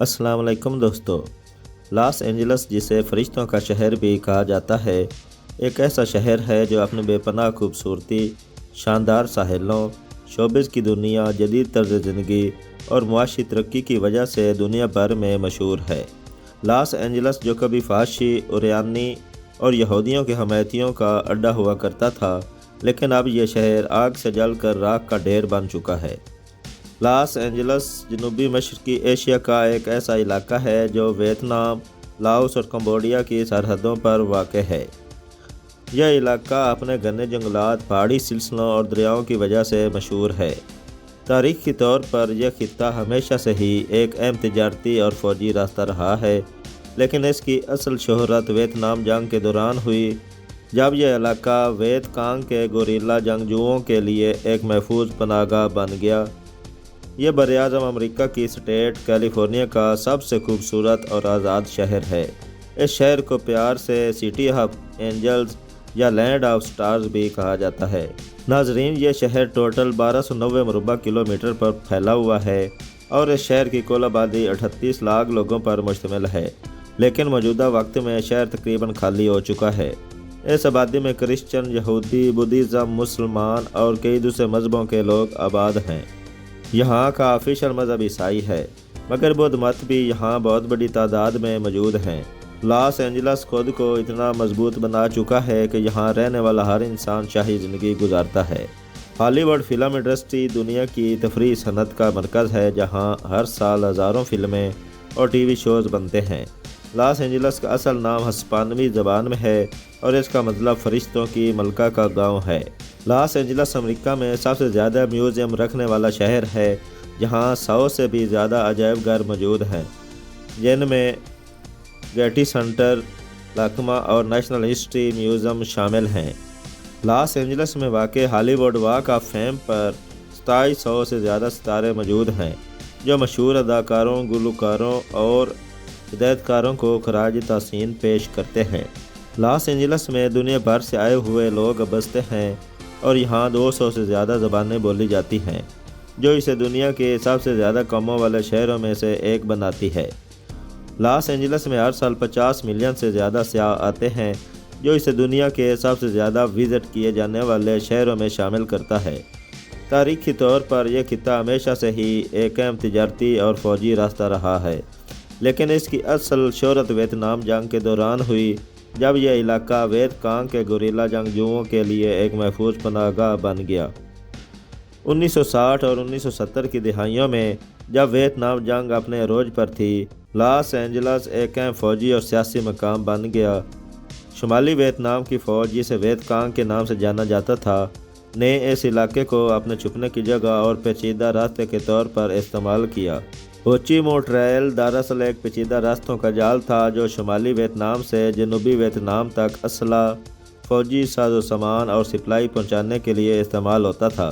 السلام علیکم دوستو۔ لاس اینجلس، جسے فرشتوں کا شہر بھی کہا جاتا ہے، ایک ایسا شہر ہے جو اپنے بے پناہ خوبصورتی، شاندار ساحلوں، شوبز کی دنیا، جدید طرز زندگی اور معاشی ترقی کی وجہ سے دنیا بھر میں مشہور ہے۔ لاس اینجلس، جو کبھی فحاشی، عریانی اور یہودیوں کے حمایتیوں کا اڈا ہوا کرتا تھا، لیکن اب یہ شہر آگ سے جل کر راکھ کا ڈھیر بن چکا ہے۔ لاس اینجلس جنوبی مشرقی ایشیا کا ایک ایسا علاقہ ہے جو ویتنام، لاؤس اور کمبوڈیا کی سرحدوں پر واقع ہے۔ یہ علاقہ اپنے گھنے جنگلات، پہاڑی سلسلوں اور دریاؤں کی وجہ سے مشہور ہے۔ تاریخی طور پر یہ خطہ ہمیشہ سے ہی ایک اہم تجارتی اور فوجی راستہ رہا ہے، لیکن اس کی اصل شہرت ویتنام جنگ کے دوران ہوئی، جب یہ علاقہ ویت کانگ کے گوریلا جنگجوؤں کے لیے ایک محفوظ پناہ گاہ بن گیا۔ یہ براعظم امریکہ کی اسٹیٹ کیلیفورنیا کا سب سے خوبصورت اور آزاد شہر ہے۔ اس شہر کو پیار سے سٹی آف اینجلز یا لینڈ آف سٹارز بھی کہا جاتا ہے۔ ناظرین، یہ شہر ٹوٹل 1290 مربع کلومیٹر پر پھیلا ہوا ہے اور اس شہر کی کل آبادی 38 لاکھ لوگوں پر مشتمل ہے، لیکن موجودہ وقت میں شہر تقریباً خالی ہو چکا ہے۔ اس آبادی میں کرسچن، یہودی، بدھزم، مسلمان اور کئی دوسرے مذہبوں کے لوگ آباد ہیں۔ یہاں کا آفیشل مذہب عیسائی ہے، مگر بدھ مت بھی یہاں بہت بڑی تعداد میں موجود ہیں۔ لاس اینجلس خود کو اتنا مضبوط بنا چکا ہے کہ یہاں رہنے والا ہر انسان شاہی زندگی گزارتا ہے۔ ہالی ووڈ فلم انڈسٹری دنیا کی تفریحی صنعت کا مرکز ہے، جہاں ہر سال ہزاروں فلمیں اور ٹی وی شوز بنتے ہیں۔ لاس اینجلس کا اصل نام ہسپانوی زبان میں ہے اور اس کا مطلب فرشتوں کی ملکہ کا گاؤں ہے۔ لاس اینجلس امریکہ میں سب سے زیادہ میوزیم رکھنے والا شہر ہے، جہاں 100 سے بھی زیادہ عجائب گھر موجود ہیں، جن میں گیٹی سینٹر، لاکما اور نیشنل ہسٹری میوزیم شامل ہیں۔ لاس اینجلس میں واقع ہالی ووڈ واک آف فیم پر 2700 سے زیادہ ستارے موجود ہیں، جو مشہور اداکاروں، گلوکاروں اور ہدایتکاروں کو خراج تحسین پیش کرتے ہیں۔ لاس اینجلس میں دنیا بھر سے آئے ہوئے لوگ بستے ہیں اور یہاں 200 سے زیادہ زبانیں بولی جاتی ہیں، جو اسے دنیا کے سب سے زیادہ قوموں والے شہروں میں سے ایک بناتی ہے۔ لاس اینجلس میں ہر سال 50 ملین سے زیادہ سیاح آتے ہیں، جو اسے دنیا کے سب سے زیادہ وزٹ کیے جانے والے شہروں میں شامل کرتا ہے۔ تاریخی طور پر یہ خطہ ہمیشہ سے ہی ایک اہم تجارتی اور فوجی راستہ رہا ہے، لیکن اس کی اصل شہرت ویتنام جنگ کے دوران ہوئی، جب یہ علاقہ ویت کانگ کے گوریلا جنگجوؤں کے لیے ایک محفوظ پناہ گاہ بن گیا۔ 1960 اور 1970 کی دہائیوں میں جب ویتنام جنگ اپنے عروج پر تھی، لاس اینجلس ایک اہم فوجی اور سیاسی مقام بن گیا۔ شمالی ویتنام کی فوج، جسے ویت کانگ کے نام سے جانا جاتا تھا، نے اس علاقے کو اپنے چھپنے کی جگہ اور پیچیدہ راستے کے طور پر استعمال کیا۔ ہو چی منہ ٹریل دراصل ایک پیچیدہ راستوں کا جال تھا جو شمالی ویتنام سے جنوبی ویتنام تک اسلحہ، فوجی ساز و سامان اور سپلائی پہنچانے کے لیے استعمال ہوتا تھا۔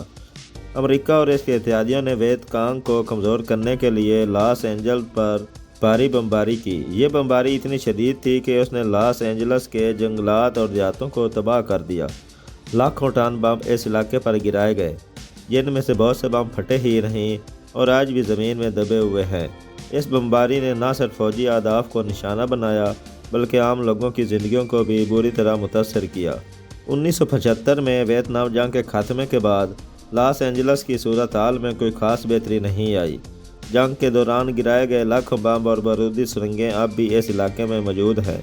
امریکہ اور اس کے اتحادیوں نے ویت کانگ کو کمزور کرنے کے لیے لاس اینجلس پر بھاری بمباری کی۔ یہ بمباری اتنی شدید تھی کہ اس نے لاس اینجلس کے جنگلات اور دیہاتوں کو تباہ کر دیا۔ لاکھوں ٹن بم اس علاقے پر گرائے گئے، جن میں سے بہت سے بم پھٹے ہی نہیں اور آج بھی زمین میں دبے ہوئے ہیں۔ اس بمباری نے نہ صرف فوجی اہداف کو نشانہ بنایا، بلکہ عام لوگوں کی زندگیوں کو بھی بری طرح متاثر کیا۔ 1975 میں ویتنام جنگ کے خاتمے کے بعد لاس اینجلس کی صورتحال میں کوئی خاص بہتری نہیں آئی۔ جنگ کے دوران گرائے گئے لاکھوں بم اور بارودی سرنگیں اب بھی اس علاقے میں موجود ہیں،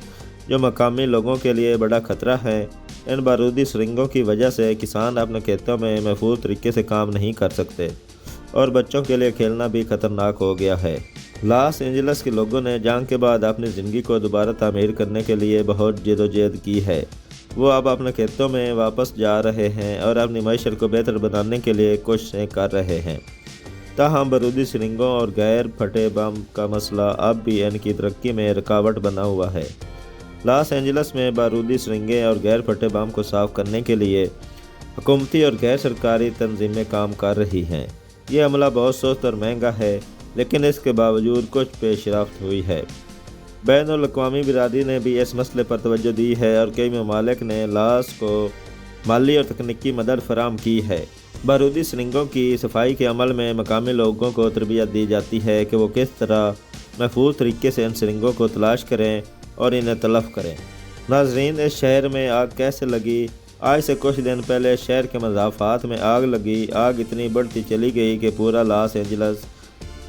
جو مقامی لوگوں کے لیے بڑا خطرہ ہیں۔ ان بارودی سرنگوں کی وجہ سے کسان اپنے کھیتوں میں محفوظ طریقے سے کام نہیں کر سکتے اور بچوں کے لیے کھیلنا بھی خطرناک ہو گیا ہے۔ لاس اینجلس کے لوگوں نے جنگ کے بعد اپنی زندگی کو دوبارہ تعمیر کرنے کے لیے بہت جدوجہد کی ہے۔ وہ اب اپنے کھیتوں میں واپس جا رہے ہیں اور اپنی معیشت کو بہتر بنانے کے لیے کوششیں کر رہے ہیں۔ تاہم بارودی سرنگوں اور غیر پھٹے بم کا مسئلہ اب بھی ان کی ترقی میں رکاوٹ بنا ہوا ہے۔ لاس اینجلس میں بارودی سرنگیں اور غیر پھٹے بم کو صاف کرنے کے لیے حکومتی اور غیر سرکاری تنظیمیں کام کر رہی ہیں۔ یہ عملہ بہت سست اور مہنگا ہے، لیکن اس کے باوجود کچھ پیش رفت ہوئی ہے۔ بین الاقوامی برادری نے بھی اس مسئلے پر توجہ دی ہے اور کئی ممالک نے لاس کو مالی اور تکنیکی مدد فراہم کی ہے۔ بارودی سرنگوں کی صفائی کے عمل میں مقامی لوگوں کو تربیت دی جاتی ہے کہ وہ کس طرح محفوظ طریقے سے ان سرنگوں کو تلاش کریں اور انہیں تلف کریں۔ ناظرین، اس شہر میں آگ کیسے لگی؟ آج سے کچھ دن پہلے شہر کے مضافات میں آگ لگی۔ آگ اتنی بڑھتی چلی گئی کہ پورا لاس اینجلس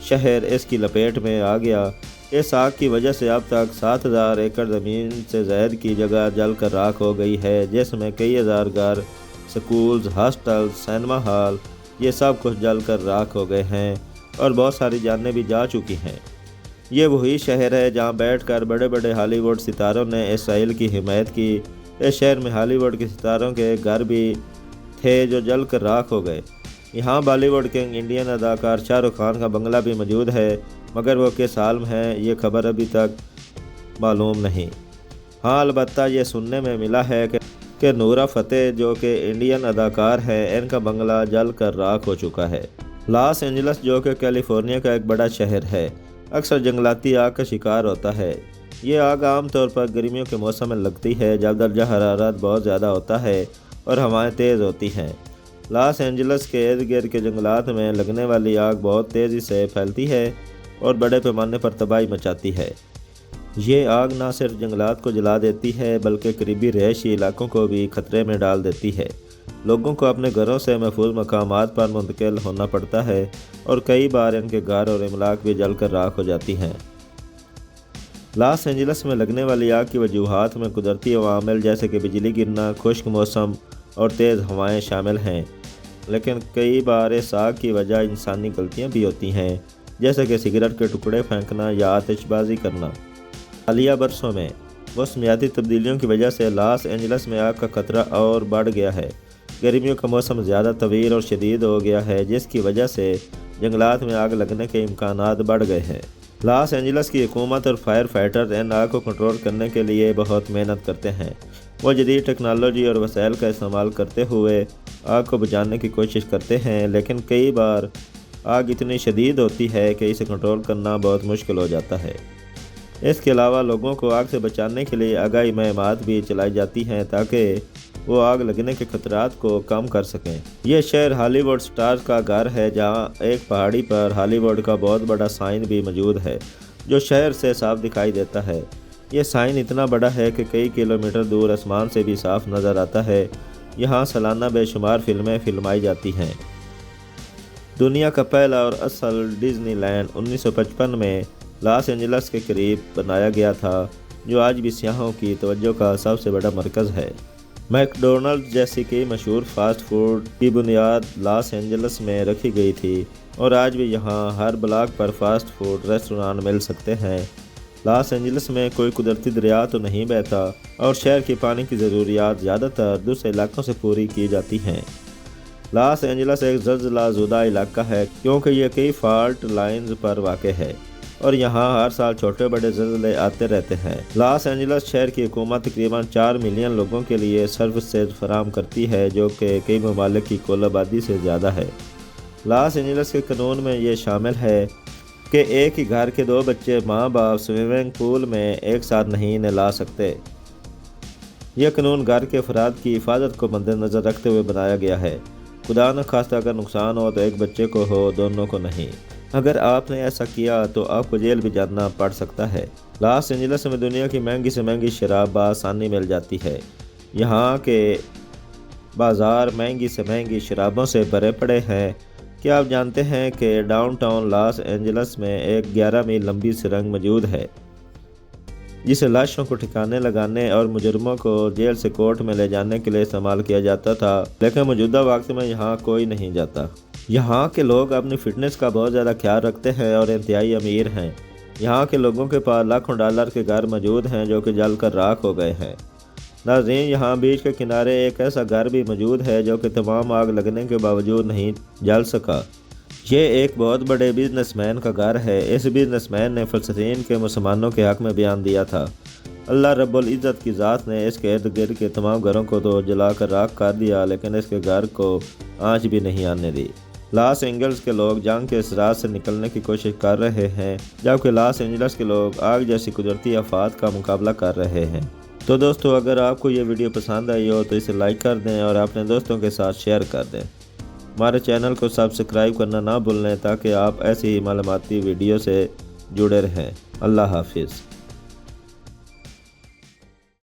شہر اس کی لپیٹ میں آ گیا۔ اس آگ کی وجہ سے اب تک 7,000 ایکڑ زمین سے زائد کی جگہ جل کر راکھ ہو گئی ہے، جس میں کئی ہزار گھر، سکولز، ہاسٹلز، سینما ہال، یہ سب کچھ جل کر راکھ ہو گئے ہیں اور بہت ساری جانیں بھی جا چکی ہیں۔ یہ وہی شہر ہے جہاں بیٹھ کر بڑے بڑے ہالی ووڈ ستاروں نے اسرائیل کی حمایت کی۔ اس شہر میں ہالی ووڈ کے ستاروں کے گھر بھی تھے جو جل کر راکھ ہو گئے۔ یہاں بالی ووڈ کنگ انڈین اداکار شاہ رخ خان کا بنگلہ بھی موجود ہے، مگر وہ کس حال میں ہے یہ خبر ابھی تک معلوم نہیں۔ ہاں، البتہ یہ سننے میں ملا ہے کہ نورا فتح جو کہ انڈین اداکار ہے، ان کا بنگلہ جل کر راکھ ہو چکا ہے۔ لاس اینجلس جو کہ کیلیفورنیا کا ایک بڑا شہر ہے، اکثر جنگلاتی آگ کا شکار ہوتا ہے۔ یہ آگ عام طور پر گرمیوں کے موسم میں لگتی ہے جب درجہ حرارت بہت زیادہ ہوتا ہے اور ہوائیں تیز ہوتی ہیں۔ لاس اینجلس کے ارد گرد کے جنگلات میں لگنے والی آگ بہت تیزی سے پھیلتی ہے اور بڑے پیمانے پر تباہی مچاتی ہے۔ یہ آگ نہ صرف جنگلات کو جلا دیتی ہے بلکہ قریبی رہائشی علاقوں کو بھی خطرے میں ڈال دیتی ہے۔ لوگوں کو اپنے گھروں سے محفوظ مقامات پر منتقل ہونا پڑتا ہے اور کئی بار ان کے گھر اور املاک بھی جل کر راکھ ہو جاتی ہیں۔ لاس اینجلس میں لگنے والی آگ کی وجوہات میں قدرتی عوامل جیسے کہ بجلی گرنا، خشک موسم اور تیز ہوائیں شامل ہیں، لیکن کئی بار اس آگ کی وجہ انسانی غلطیاں بھی ہوتی ہیں، جیسے کہ سگریٹ کے ٹکڑے پھینکنا یا آتش بازی کرنا۔ حالیہ برسوں میں موسمیاتی تبدیلیوں کی وجہ سے لاس اینجلس میں آگ کا خطرہ اور بڑھ گیا ہے۔ گرمیوں کا موسم زیادہ طویل اور شدید ہو گیا ہے، جس کی وجہ سے جنگلات میں آگ لگنے کے امکانات بڑھ گئے ہیں۔ لاس اینجلس کی حکومت اور فائر فائٹر ان آگ کو کنٹرول کرنے کے لیے بہت محنت کرتے ہیں۔ وہ جدید ٹیکنالوجی اور وسائل کا استعمال کرتے ہوئے آگ کو بجھانے کی کوشش کرتے ہیں، لیکن کئی بار آگ اتنی شدید ہوتی ہے کہ اسے کنٹرول کرنا بہت مشکل ہو جاتا ہے۔ اس کے علاوہ لوگوں کو آگ سے بچانے کے لیے آگاہی مہمات بھی چلائی جاتی ہیں تاکہ وہ آگ لگنے کے خطرات کو کم کر سکیں۔ یہ شہر ہالی ووڈ سٹارز کا گھر ہے، جہاں ایک پہاڑی پر ہالی ووڈ کا بہت بڑا سائن بھی موجود ہے جو شہر سے صاف دکھائی دیتا ہے۔ یہ سائن اتنا بڑا ہے کہ کئی کلومیٹر دور آسمان سے بھی صاف نظر آتا ہے۔ یہاں سالانہ بے شمار فلمیں فلمائی جاتی ہیں۔ دنیا کا پہلا اور اصل ڈزنی لینڈ 1955 میں لاس اینجلس کے قریب بنایا گیا تھا، جو آج بھی سیاحوں کی توجہ کا سب سے بڑا مرکز ہے۔ میک ڈونلڈ جیسی کئی مشہور فاسٹ فوڈ کی بنیاد لاس اینجلس میں رکھی گئی تھی اور آج بھی یہاں ہر بلاک پر فاسٹ فوڈ ریسٹوران مل سکتے ہیں۔ لاس اینجلس میں کوئی قدرتی دریا تو نہیں بہتا اور شہر کی پانی کی ضروریات زیادہ تر دوسرے علاقوں سے پوری کی جاتی ہیں۔ لاس اینجلس ایک زلزلہ زدہ علاقہ ہے کیونکہ یہ کئی فالٹ لائنز پر واقع ہے اور یہاں ہر سال چھوٹے بڑے زلزلے آتے رہتے ہیں۔ لاس اینجلس شہر کی حکومت تقریباً 4 ملین لوگوں کے لیے سروسز فراہم کرتی ہے، جو کہ کئی ممالک کی کل آبادی سے زیادہ ہے۔ لاس اینجلس کے قانون میں یہ شامل ہے کہ ایک ہی گھر کے 2 بچے ماں باپ سوئمنگ پول میں ایک ساتھ نہیں نہلا سکتے۔ یہ قانون گھر کے افراد کی حفاظت کو مد نظر رکھتے ہوئے بنایا گیا ہے۔ خدا نخواستہ اگر نقصان ہو تو ایک بچے کو ہو، دونوں کو نہیں۔ اگر آپ نے ایسا کیا تو آپ کو جیل بھی جانا پڑ سکتا ہے۔ لاس اینجلس میں دنیا کی مہنگی سے مہنگی شراب بآسانی مل جاتی ہے۔ یہاں کے بازار مہنگی سے مہنگی شرابوں سے بھرے پڑے ہیں۔ کیا آپ جانتے ہیں کہ ڈاؤن ٹاؤن لاس اینجلس میں ایک 11 میل لمبی سرنگ موجود ہے جسے لاشوں کو ٹھکانے لگانے اور مجرموں کو جیل سے کورٹ میں لے جانے کے لیے استعمال کیا جاتا تھا، لیکن موجودہ وقت میں یہاں کوئی نہیں جاتا۔ یہاں کے لوگ اپنی فٹنس کا بہت زیادہ خیال رکھتے ہیں اور انتہائی امیر ہیں۔ یہاں کے لوگوں کے پاس لاکھوں ڈالر کے گھر موجود ہیں جو کہ جل کر راکھ ہو گئے ہیں۔ ناظرین، یہاں بیچ کے کنارے ایک ایسا گھر بھی موجود ہے جو کہ تمام آگ لگنے کے باوجود نہیں جل سکا۔ یہ ایک بہت بڑے بزنس مین کا گھر ہے۔ اس بزنس مین نے فلسطین کے مسلمانوں کے حق میں بیان دیا تھا۔ اللہ رب العزت کی ذات نے اس کے ارد گرد کے تمام گھروں کو تو جلا کر راکھ کر دیا، لیکن اس کے گھر کو آنچ بھی نہیں آنے دی۔ لاس اینجلس کے لوگ جنگ کے اثرات سے نکلنے کی کوشش کر رہے ہیں، جبکہ لاس اینجلس کے لوگ آگ جیسی قدرتی آفات کا مقابلہ کر رہے ہیں۔ تو دوستو، اگر آپ کو یہ ویڈیو پسند آئی ہو تو اسے لائک کر دیں اور اپنے دوستوں کے ساتھ شیئر کر دیں۔ ہمارے چینل کو سبسکرائب کرنا نہ بھولیں تاکہ آپ ایسی ہی معلوماتی ویڈیو سے جڑے رہیں۔ اللہ حافظ۔